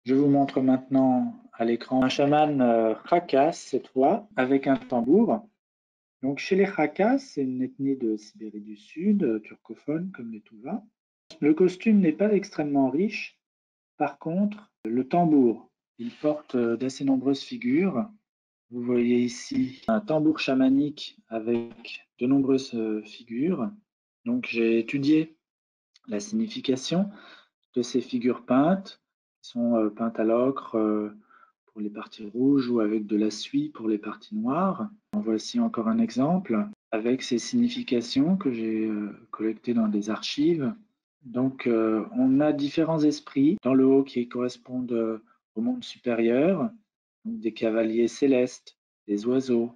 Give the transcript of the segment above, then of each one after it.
Je vous montre maintenant à l'écran un chaman Khakas cette fois, avec un tambour. Donc chez les Khakas, c'est une ethnie de Sibérie du Sud, turcophone comme les Tuvas. Le costume n'est pas extrêmement riche. Par contre, le tambour, il porte d'assez nombreuses figures. Vous voyez ici un tambour chamanique avec de nombreuses figures. Donc j'ai étudié la signification de ces figures peintes, qui sont peintes à l'ocre pour les parties rouges ou avec de la suie pour les parties noires. En voici encore un exemple avec ces significations que j'ai collectées dans des archives. Donc on a différents esprits dans le haut qui correspondent au monde supérieur, donc des cavaliers célestes, des oiseaux,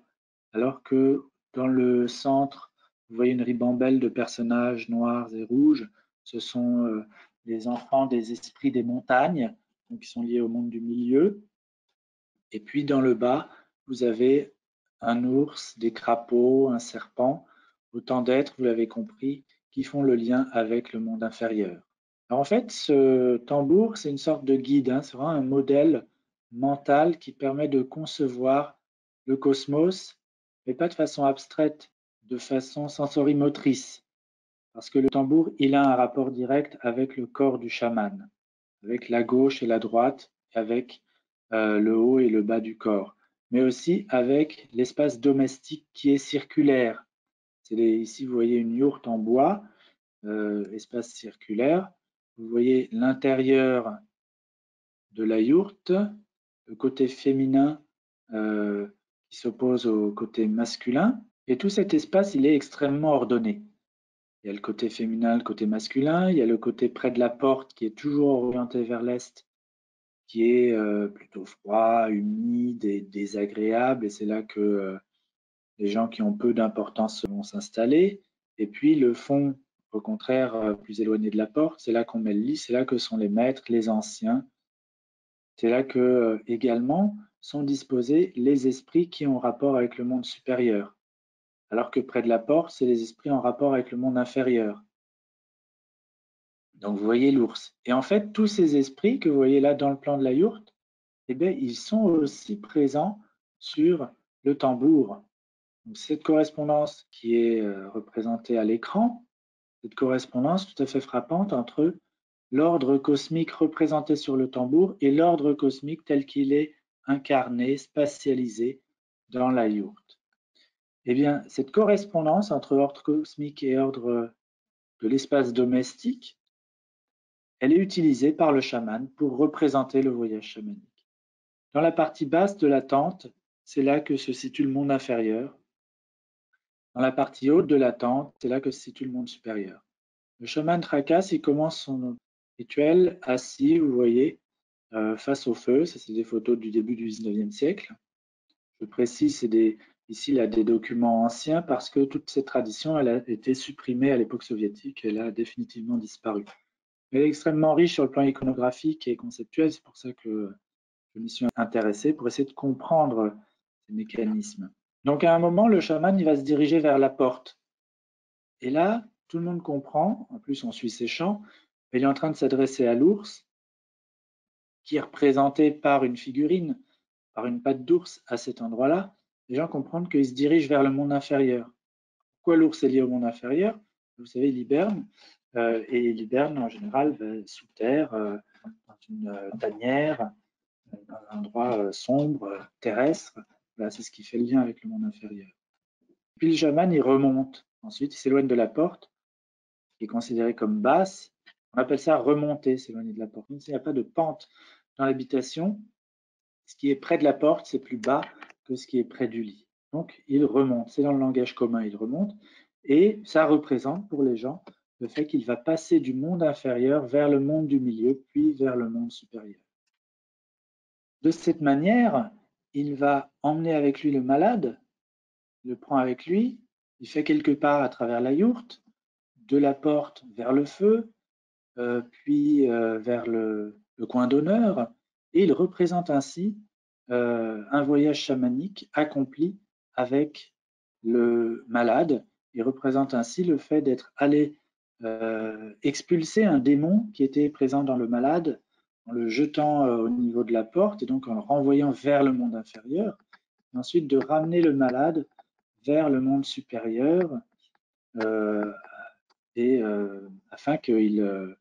alors que dans le centre, vous voyez une ribambelle de personnages noirs et rouges. Ce sont les enfants des esprits des montagnes, donc qui sont liés au monde du milieu. Et puis dans le bas, vous avez un ours, des crapauds, un serpent, autant d'êtres, vous l'avez compris, qui font le lien avec le monde inférieur. Alors en fait, ce tambour, c'est une sorte de guide, hein, c'est vraiment un modèle mental qui permet de concevoir le cosmos, mais pas de façon abstraite, de façon sensorimotrice, parce que le tambour, il a un rapport direct avec le corps du chaman, avec la gauche et la droite, avec le haut et le bas du corps, mais aussi avec l'espace domestique qui est circulaire. Ici, vous voyez une yourte en bois, espace circulaire. Vous voyez l'intérieur de la yourte, le côté féminin qui s'oppose au côté masculin. Et tout cet espace, il est extrêmement ordonné. Il y a le côté féminin, le côté masculin. Il y a le côté près de la porte qui est toujours orienté vers l'est, qui est plutôt froid, humide et désagréable. Et c'est là que les gens qui ont peu d'importance vont s'installer. Et puis le fond, au contraire, plus éloigné de la porte, c'est là qu'on met le lit, c'est là que sont les maîtres, les anciens. C'est là que également sont disposés les esprits qui ont rapport avec le monde supérieur. Alors que près de la porte, c'est les esprits en rapport avec le monde inférieur. Donc vous voyez l'ours. Et en fait, tous ces esprits que vous voyez là dans le plan de la yourte, eh bien, ils sont aussi présents sur le tambour. Donc, cette correspondance qui est représentée à l'écran, cette correspondance tout à fait frappante entre l'ordre cosmique représenté sur le tambour et l'ordre cosmique tel qu'il est incarné, spatialisé dans la yourte. Eh bien, cette correspondance entre ordre cosmique et ordre de l'espace domestique, elle est utilisée par le chaman pour représenter le voyage chamanique. Dans la partie basse de la tente, c'est là que se situe le monde inférieur. Dans la partie haute de la tente, c'est là que se situe le monde supérieur. Le chaman Trakas, il commence son rituel assis, vous voyez, face au feu. Ça, c'est des photos du début du 19e siècle. Je précise, ici, il y a des documents anciens parce que toute cette tradition, elle a été supprimée à l'époque soviétique. Elle a définitivement disparu. Elle est extrêmement riche sur le plan iconographique et conceptuel. C'est pour ça que je m'y suis intéressé, pour essayer de comprendre ces mécanismes. Donc, à un moment, le chaman, il va se diriger vers la porte. Et là, tout le monde comprend, en plus on suit ses chants, il est en train de s'adresser à l'ours, qui est représenté par une figurine, par une patte d'ours à cet endroit-là. Les gens comprennent qu'il se dirige vers le monde inférieur. Pourquoi l'ours est lié au monde inférieur? Vous savez, il hiberne, et il hiberne en général sous terre, dans une tanière, un endroit sombre, terrestre. Voilà, c'est ce qui fait le lien avec le monde inférieur. Puis le chaman, il remonte. Ensuite, il s'éloigne de la porte, qui est considérée comme basse. On appelle ça remonter, s'éloigner de la porte. Même s'il n'y a pas de pente dans l'habitation, ce qui est près de la porte, c'est plus bas que ce qui est près du lit. Donc, il remonte. C'est dans le langage commun, il remonte. Et ça représente pour les gens le fait qu'il va passer du monde inférieur vers le monde du milieu, puis vers le monde supérieur. De cette manière, il va emmener avec lui le malade, il le prend avec lui, il fait quelques pas à travers la yourte, de la porte vers le feu, puis vers le coin d'honneur, et il représente ainsi un voyage chamanique accompli avec le malade. Il représente ainsi le fait d'être allé expulser un démon qui était présent dans le malade en le jetant au niveau de la porte et donc en le renvoyant vers le monde inférieur, et ensuite de ramener le malade vers le monde supérieur afin qu'il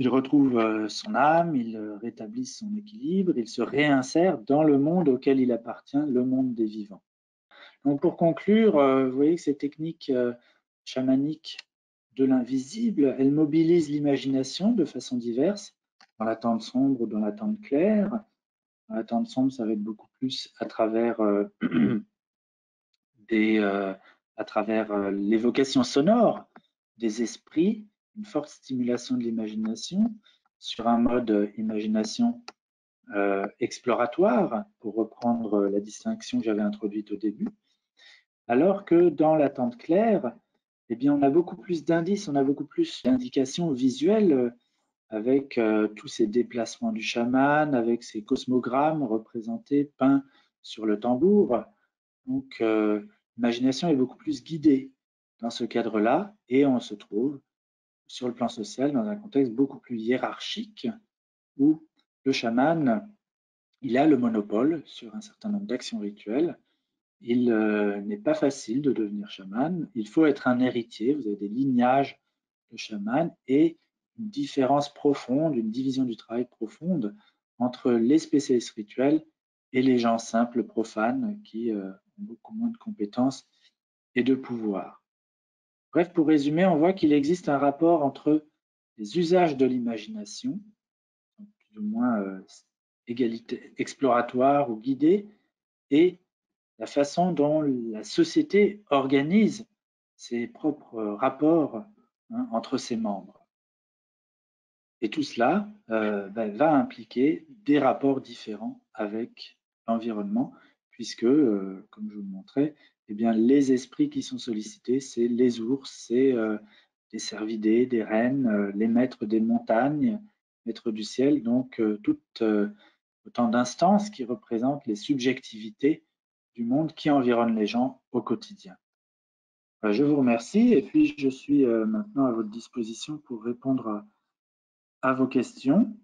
retrouve son âme, il rétablisse son équilibre, il se réinsère dans le monde auquel il appartient, le monde des vivants. Donc pour conclure, vous voyez que ces techniques chamaniques de l'invisible, elles mobilisent l'imagination de façon diverse, dans la tente sombre ou dans la tente claire. Dans la tente sombre, ça va être beaucoup plus à travers l'évocation sonore des esprits, une forte stimulation de l'imagination sur un mode imagination exploratoire, pour reprendre la distinction que j'avais introduite au début, alors que dans la tente claire, eh bien, on a beaucoup plus d'indices, on a beaucoup plus d'indications visuelles avec tous ces déplacements du chaman, avec ces cosmogrammes représentés, peints sur le tambour. Donc, l'imagination est beaucoup plus guidée dans ce cadre-là et on se trouve sur le plan social dans un contexte beaucoup plus hiérarchique où le chaman, il a le monopole sur un certain nombre d'actions rituelles. Il n'est pas facile de devenir chaman. Il faut être un héritier. Vous avez des lignages de chaman et une différence profonde, une division du travail profonde entre les spécialistes rituels et les gens simples, profanes, qui ont beaucoup moins de compétences et de pouvoir. Bref, pour résumer, on voit qu'il existe un rapport entre les usages de l'imagination, plus ou moins exploratoire ou guidée, et la façon dont la société organise ses propres rapports entre ses membres. Et tout cela va impliquer des rapports différents avec l'environnement, puisque, comme je vous le montrais, eh bien, les esprits qui sont sollicités, c'est les ours, c'est des cervidés, des rennes, les maîtres des montagnes, maîtres du ciel, donc autant d'instances qui représentent les subjectivités du monde qui environne les gens au quotidien. Je vous remercie et puis je suis maintenant à votre disposition pour répondre à vos questions.